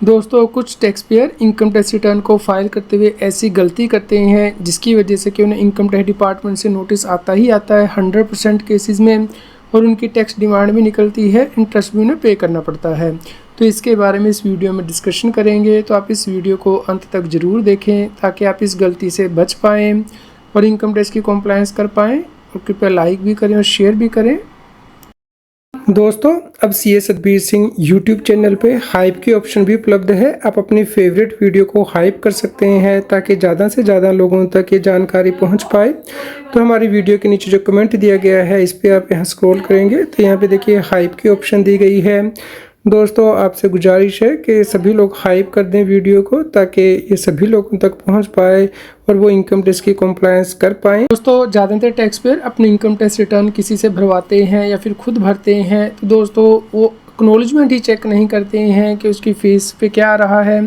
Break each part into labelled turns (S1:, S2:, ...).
S1: दोस्तों, कुछ tax payer income tax return को फाइल करते हुए ऐसी गलती करते हैं जिसकी वजह से कि उन्हें इनकम टैक्स डिपार्टमेंट से नोटिस आता ही आता है 100% केसेस में, और उनकी टैक्स डिमांड भी निकलती है, इंटरेस्ट भी उन्हें पे करना पड़ता है। तो इसके बारे में इस वीडियो में डिस्कशन करेंगे, तो आप इस वीडियो को अंत तक ज़रूर देखें ताकि आप इस गलती से बच पाएँ और इनकम टैक्स की कॉम्प्लायंस कर पाएँ। और कृपया लाइक भी करें और शेयर भी करें। दोस्तों, अब CA Satbir Singh YouTube channel पे हाइप की ऑप्शन भी उपलब्ध है। आप अपनी फेवरेट वीडियो को हाइप कर सकते हैं ताकि ज़्यादा से ज़्यादा लोगों तक ये जानकारी पहुंच पाए। तो हमारी वीडियो के नीचे जो कमेंट दिया गया है इस पर आप यहाँ स्क्रॉल करेंगे तो यहाँ पे देखिए हाइप की ऑप्शन दी गई है। दोस्तों, आपसे गुजारिश है कि सभी लोग हाइप कर दें वीडियो को ताकि ये सभी लोगों तक पहुंच पाए और वो इनकम टैक्स की कॉम्प्लायंस कर पाएँ। दोस्तों, ज़्यादातर टैक्स पेयर अपने इनकम टैक्स रिटर्न किसी से भरवाते हैं या फिर खुद भरते हैं, तो दोस्तों वो एक्नॉलेजमेंट ही चेक नहीं करते हैं कि उसकी फ़ीस पे क्या आ रहा है।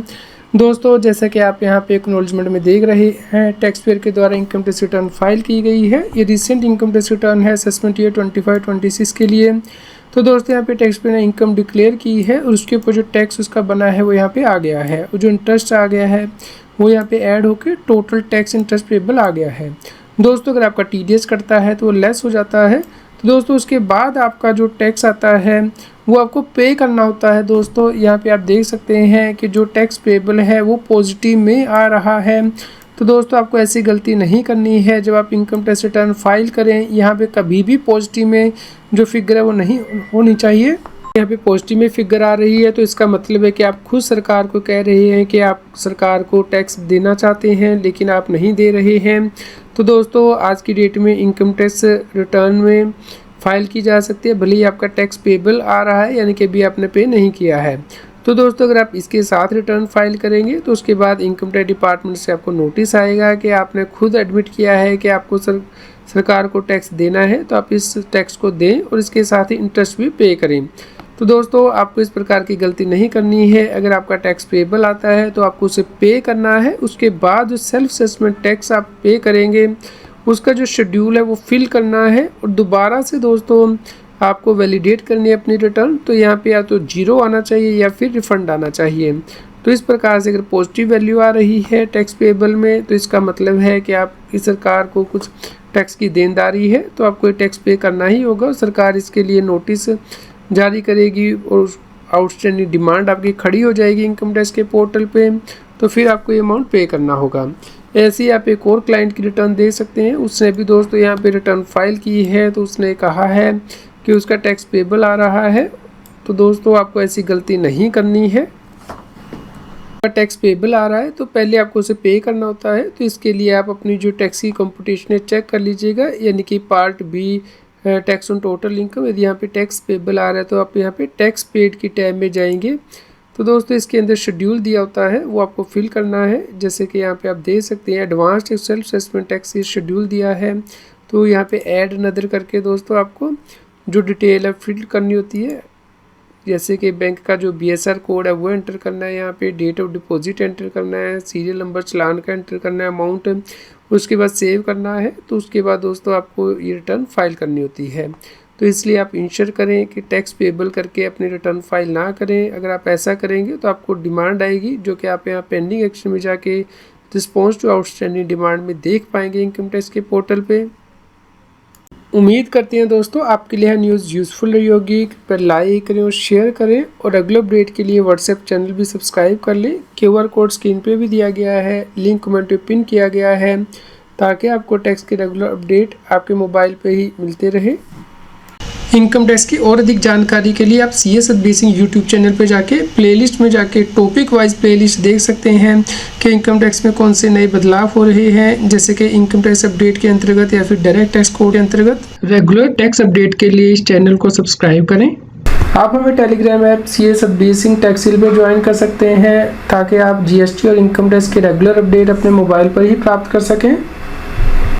S1: दोस्तों, जैसा कि आप यहाँ पे एक्नॉलेजमेंट में देख रहे हैं, टैक्स पेयर के द्वारा इनकम टैक्स रिटर्न फाइल की गई है। ये रिसेंट इनकम टैक्स रिटर्न है असेसमेंट ईयर 25-26 के लिए। तो दोस्तों, यहाँ पे टैक्स पेयर ने इनकम डिक्लेयर की है और उसके ऊपर जो टैक्स उसका बना है वो यहाँ पे आ गया है, और जो इंटरेस्ट आ गया है वो यहाँ पे ऐड होकर टोटल टैक्स इंटरेस्ट पेबल आ गया है। दोस्तों, अगर आपका टीडीएस कटता है तो वो लेस हो जाता है। तो दोस्तों, उसके बाद आपका जो टैक्स आता है वो आपको पे करना होता है। दोस्तों, यहाँ पे आप देख सकते हैं कि जो टैक्स पेबल है वो पॉजिटिव में आ रहा है। तो दोस्तों, आपको ऐसी गलती नहीं करनी है। जब आप इनकम टैक्स रिटर्न फाइल करें, यहाँ पे कभी भी पॉजिटिव में जो फिगर है वो नहीं होनी चाहिए। यहाँ पे पॉजिटिव में फिगर आ रही है तो इसका मतलब है कि आप खुद सरकार को कह रहे हैं कि आप सरकार को टैक्स देना चाहते हैं लेकिन आप नहीं दे रहे हैं। तो दोस्तों, आज की डेट में इनकम टैक्स रिटर्न में फाइल की जा सकती है भले ही आपका टैक्स पेबल आ रहा है, यानी कि अभी आपने पे नहीं किया है। तो दोस्तों, अगर आप इसके साथ रिटर्न फाइल करेंगे तो उसके बाद इनकम टैक्स डिपार्टमेंट से आपको नोटिस आएगा कि आपने खुद एडमिट किया है कि आपको सरकार को टैक्स देना है, तो आप इस टैक्स को दें और इसके साथ ही इंटरेस्ट भी पे करें। तो दोस्तों, आपको इस प्रकार की गलती नहीं करनी है। अगर आपका टैक्स पेबल आता है तो आपको उसे पे करना है। उसके बाद जो सेल्फ असेसमेंट टैक्स आप पे करेंगे उसका जो शेड्यूल है वो फिल करना है और दोबारा से दोस्तों आपको वैलिडेट करनी है अपनी रिटर्न। तो यहाँ पे या तो जीरो आना चाहिए या फिर रिफंड आना चाहिए। तो इस प्रकार से अगर पॉजिटिव वैल्यू आ रही है टैक्स पेबल में तो इसका मतलब है कि आपकी सरकार को कुछ टैक्स की देनदारी है, तो आपको टैक्स पे करना ही होगा। सरकार इसके लिए नोटिस जारी करेगी और आउटस्टैंडिंग डिमांड आपकी खड़ी हो जाएगी इनकम टैक्स के पोर्टल पे, तो फिर आपको ये अमाउंट पे करना होगा। ऐसे ही आप एक और क्लाइंट की रिटर्न दे सकते हैं। उसने भी दोस्तों यहाँ पे रिटर्न फाइल की है तो उसने कहा है कि उसका टैक्स पेबल आ रहा है। तो दोस्तों, आपको ऐसी गलती नहीं करनी है। टैक्स पेबल आ रहा है तो पहले आपको उसे पे करना होता है। तो इसके लिए आप अपनी जो टैक्स की कंप्यूटेशन है चेक कर लीजिएगा, यानी कि part B tax on total income. यदि यहाँ पे टैक्स पेबल आ रहा है तो आप यहाँ पे टैक्स पेड की टैब में जाएंगे। तो दोस्तों, इसके अंदर शेड्यूल दिया होता है वो आपको फिल करना है। जैसे कि यहाँ पे आप देख सकते हैं advance self assessment tax schedule दिया है। तो यहाँ पे ऐड नदर करके दोस्तों आपको जो डिटेल है फिल करनी होती है, जैसे कि बैंक का जो BSR कोड है वो एंटर करना है, यहाँ पे डेट ऑफ डिपॉजिट एंटर करना है, सीरियल नंबर चालान का एंटर करना है, अमाउंट, उसके बाद सेव करना है। तो उसके बाद दोस्तों आपको ये रिटर्न फाइल करनी होती है। तो इसलिए आप इंश्योर करें कि टैक्स पेबल करके अपनी रिटर्न फाइल ना करें। अगर आप ऐसा करेंगे तो आपको डिमांड आएगी जो कि आप यहाँ पेंडिंग एक्शन में जाके रिस्पॉन्स टू आउटस्टैंडिंग डिमांड में देख पाएंगे इनकम टैक्स के पोर्टल पे। उम्मीद करते हैं दोस्तों आपके लिए न्यूज़ यूज़फुल रही होगी। पर लाइक करें और शेयर करें, और रेगुलर अपडेट के लिए व्हाट्सएप चैनल भी सब्सक्राइब कर लें। QR कोड स्क्रीन पे भी दिया गया है, लिंक कमेंट पे पिन किया गया है ताकि आपको टैक्स के रेगुलर अपडेट आपके मोबाइल पे ही मिलते रहे। इनकम टैक्स की और अधिक जानकारी के लिए आप CA Satbir Singh YouTube channel पे जाके प्लेलिस्ट में जाके टॉपिक वाइज प्लेलिस्ट देख सकते हैं कि इनकम टैक्स में कौन से नए बदलाव हो रहे हैं, जैसे कि इनकम टैक्स अपडेट के अंतर्गत या फिर डायरेक्ट टैक्स कोड के अंतर्गत। रेगुलर टैक्स अपडेट के लिए इस चैनल को सब्सक्राइब करें। आप हमें Telegram app CA Satbir Singh टैक्सिल पे ज्वाइन कर सकते हैं ताकि आप GST और इनकम टैक्स के रेगुलर अपडेट अपने मोबाइल पर ही प्राप्त कर सकें।